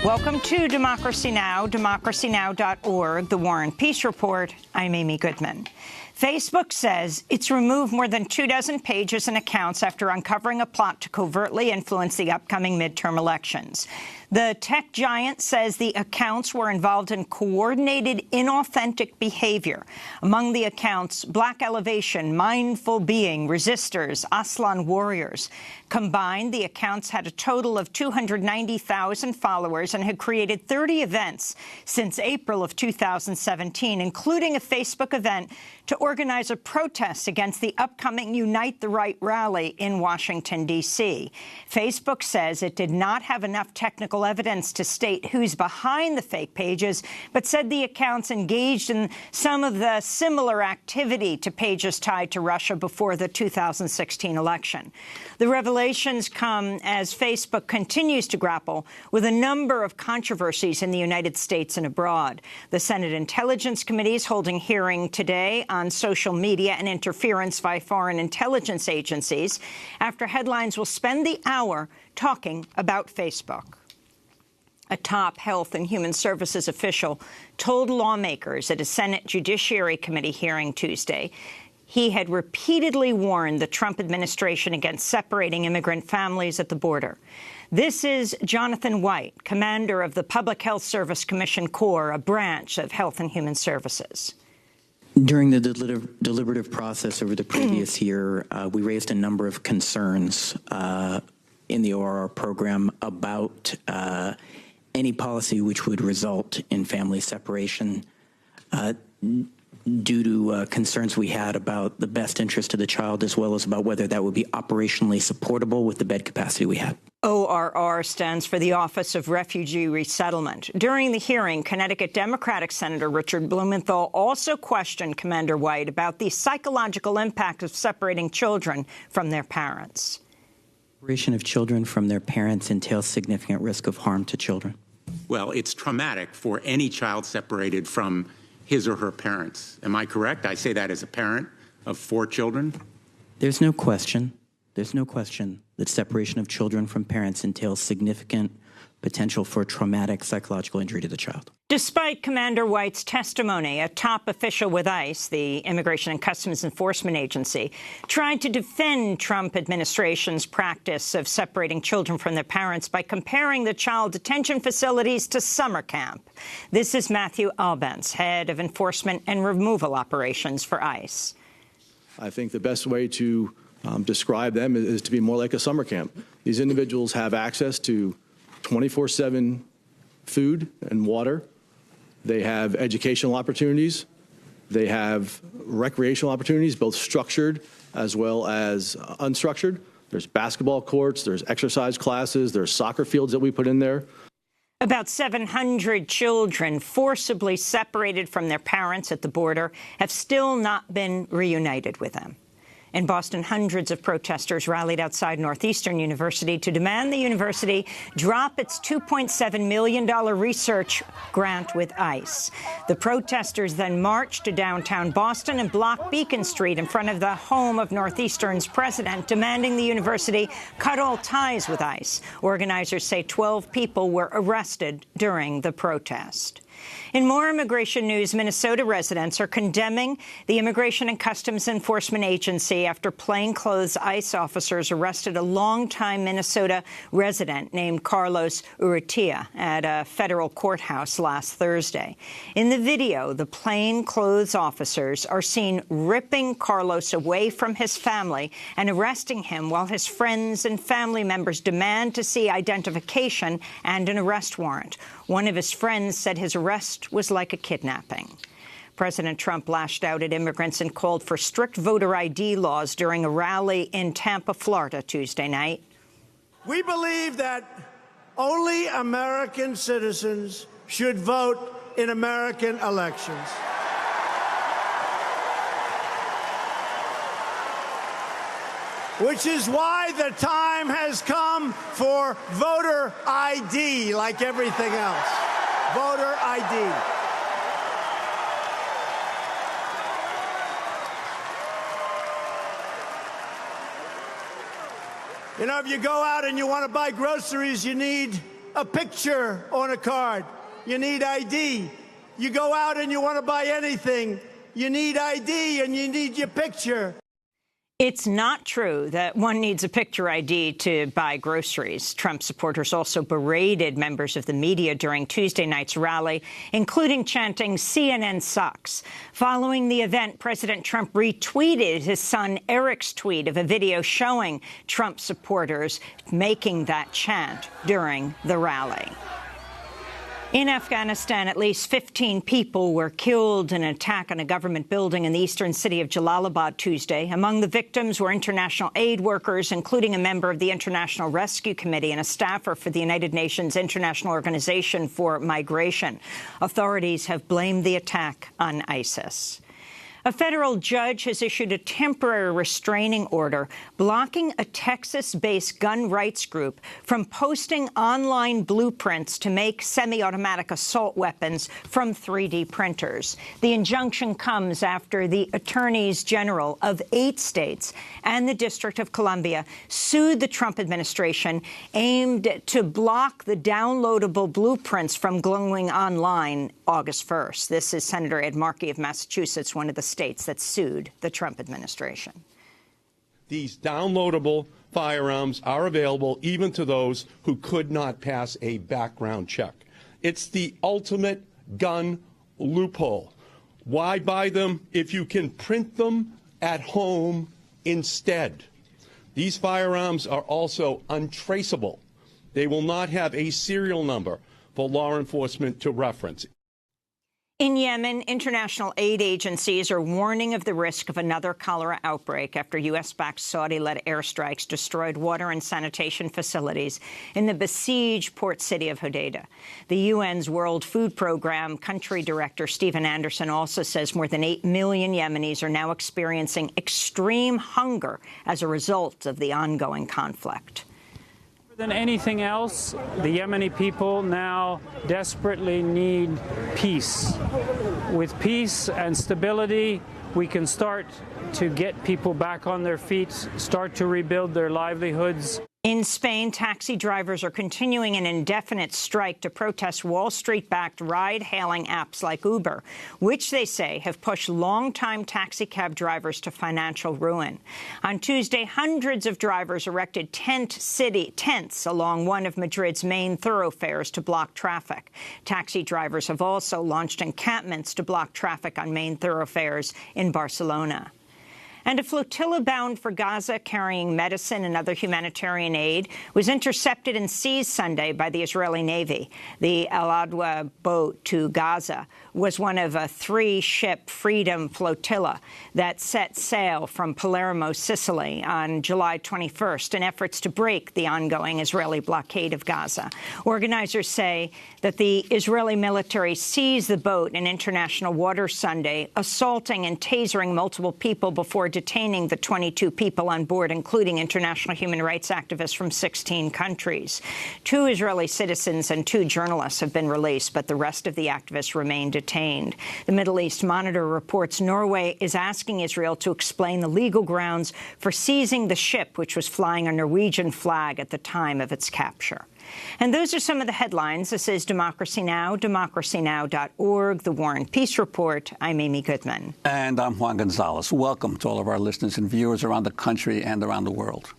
Welcome to Democracy Now!, democracynow.org, The War and Peace Report. I'm Amy Goodman. Facebook says it's removed more than 24 pages and accounts after uncovering a plot to covertly influence the upcoming midterm elections. The tech giant says the accounts were involved in coordinated, inauthentic behavior. Among the accounts, Black Elevation, Mindful Being, Resistors, Aslan Warriors. Combined, the accounts had a total of 290,000 followers and had created 30 events since April of 2017, including a Facebook event to organize a protest against the upcoming Unite the Right rally in Washington, D.C. Facebook says it did not have enough technical evidence to state who's behind the fake pages, but said the accounts engaged in some of the similar activity to pages tied to Russia before the 2016 election. The revelations come as Facebook continues to grapple with a number of controversies in the United States and abroad. The Senate Intelligence Committee is holding hearing today on social media and interference by foreign intelligence agencies after headlines will spend the hour talking about Facebook. A top Health and Human Services official told lawmakers at a Senate Judiciary Committee hearing Tuesday he had repeatedly warned the Trump administration against separating immigrant families at the border. This is Jonathan White, commander of the Public Health Service Commission Corps, a branch of Health and Human Services. During the deliberative process over the previous year, we raised a number of concerns in the ORR program about any policy which would result in family separation due to concerns we had about the best interest of the child, as well as about whether that would be operationally supportable with the bed capacity we had. ORR stands for the Office of Refugee Resettlement. During the hearing, Connecticut Democratic Senator Richard Blumenthal also questioned Commander White about the psychological impact of separating children from their parents. Separation of children from their parents entails significant risk of harm to children. Well, it's traumatic for any child separated from his or her parents. Am I correct? I say that as a parent of 4 children. There's no question that separation of children from parents entails significant potential for traumatic psychological injury to the child. Despite Commander White's testimony, a top official with ICE, the Immigration and Customs Enforcement Agency, tried to defend Trump administration's practice of separating children from their parents by comparing the child detention facilities to summer camp. This is Matthew Albence, head of enforcement and removal operations for ICE. I think the best way to describe them is to be more like a summer camp. These individuals have access to 24/7 food and water. They have educational opportunities. They have recreational opportunities, both structured as well as unstructured. There's basketball courts, there's exercise classes, there's soccer fields that we put in there. About 700 children forcibly separated from their parents at the border have still not been reunited with them. In Boston, hundreds of protesters rallied outside Northeastern University to demand the university drop its $2.7 million research grant with ICE. The protesters then marched to downtown Boston and blocked Beacon Street in front of the home of Northeastern's president, demanding the university cut all ties with ICE. Organizers say 12 people were arrested during the protest. In more immigration news, Minnesota residents are condemning the Immigration and Customs Enforcement Agency after plainclothes ICE officers arrested a longtime Minnesota resident named Carlos Urrutia at a federal courthouse last Thursday. In the video, the plainclothes officers are seen ripping Carlos away from his family and arresting him while his friends and family members demand to see identification and an arrest warrant. One of his friends said his arrest was like a kidnapping. President Trump lashed out at immigrants and called for strict voter ID laws during a rally in Tampa, Florida, Tuesday night. We believe that only American citizens should vote in American elections. Which is why the time has come for voter ID, like everything else. Voter ID. You know, if you go out and you want to buy groceries, you need a picture on a card. You need ID. You go out and you want to buy anything. You need ID and you need your picture. It's not true that one needs a picture ID to buy groceries. Trump supporters also berated members of the media during Tuesday night's rally, including chanting CNN sucks. Following the event, President Trump retweeted his son Eric's tweet of a video showing Trump supporters making that chant during the rally. In Afghanistan, at least 15 people were killed in an attack on a government building in the eastern city of Jalalabad Tuesday. Among the victims were international aid workers, including a member of the International Rescue Committee and a staffer for the United Nations International Organization for Migration. Authorities have blamed the attack on ISIS. A federal judge has issued a temporary restraining order blocking a Texas-based gun rights group from posting online blueprints to make semi-automatic assault weapons from 3D printers. The injunction comes after the attorneys general of 8 states and the District of Columbia sued the Trump administration, aimed to block the downloadable blueprints from going online August 1st. This is Senator Ed Markey of Massachusetts, one of the states that sued the Trump administration. These downloadable firearms are available even to those who could not pass a background check. It's the ultimate gun loophole. Why buy them if you can print them at home instead? These firearms are also untraceable. They will not have a serial number for law enforcement to reference. In Yemen, international aid agencies are warning of the risk of another cholera outbreak after U.S.-backed Saudi-led airstrikes destroyed water and sanitation facilities in the besieged port city of Hodeidah. The UN's World Food Program country director Stephen Anderson also says more than 8 million Yemenis are now experiencing extreme hunger as a result of the ongoing conflict. Than anything else, the Yemeni people now desperately need peace. With peace and stability, we can start to get people back on their feet, start to rebuild their livelihoods. In Spain, taxi drivers are continuing an indefinite strike to protest Wall Street-backed ride-hailing apps like Uber, which they say have pushed longtime taxi cab drivers to financial ruin. On Tuesday, hundreds of drivers erected tents along one of Madrid's main thoroughfares to block traffic. Taxi drivers have also launched encampments to block traffic on main thoroughfares in Barcelona. And a flotilla bound for Gaza carrying medicine and other humanitarian aid was intercepted and seized Sunday by the Israeli Navy. The Al Adwa boat to Gaza was one of a 3-ship Freedom flotilla that set sail from Palermo, Sicily on July 21st in efforts to break the ongoing Israeli blockade of Gaza. Organizers say that the Israeli military seized the boat in international waters Sunday, assaulting and tasering multiple people before detaining the 22 people on board, including international human rights activists from 16 countries. 2 Israeli citizens and 2 journalists have been released, but the rest of the activists remain detained. The Middle East Monitor reports Norway is asking Israel to explain the legal grounds for seizing the ship, which was flying a Norwegian flag at the time of its capture. And those are some of the headlines. This is Democracy Now!, democracynow.org, The War and Peace Report. I'm Amy Goodman. And I'm Juan Gonzalez. Welcome to all of our listeners and viewers around the country and around the world.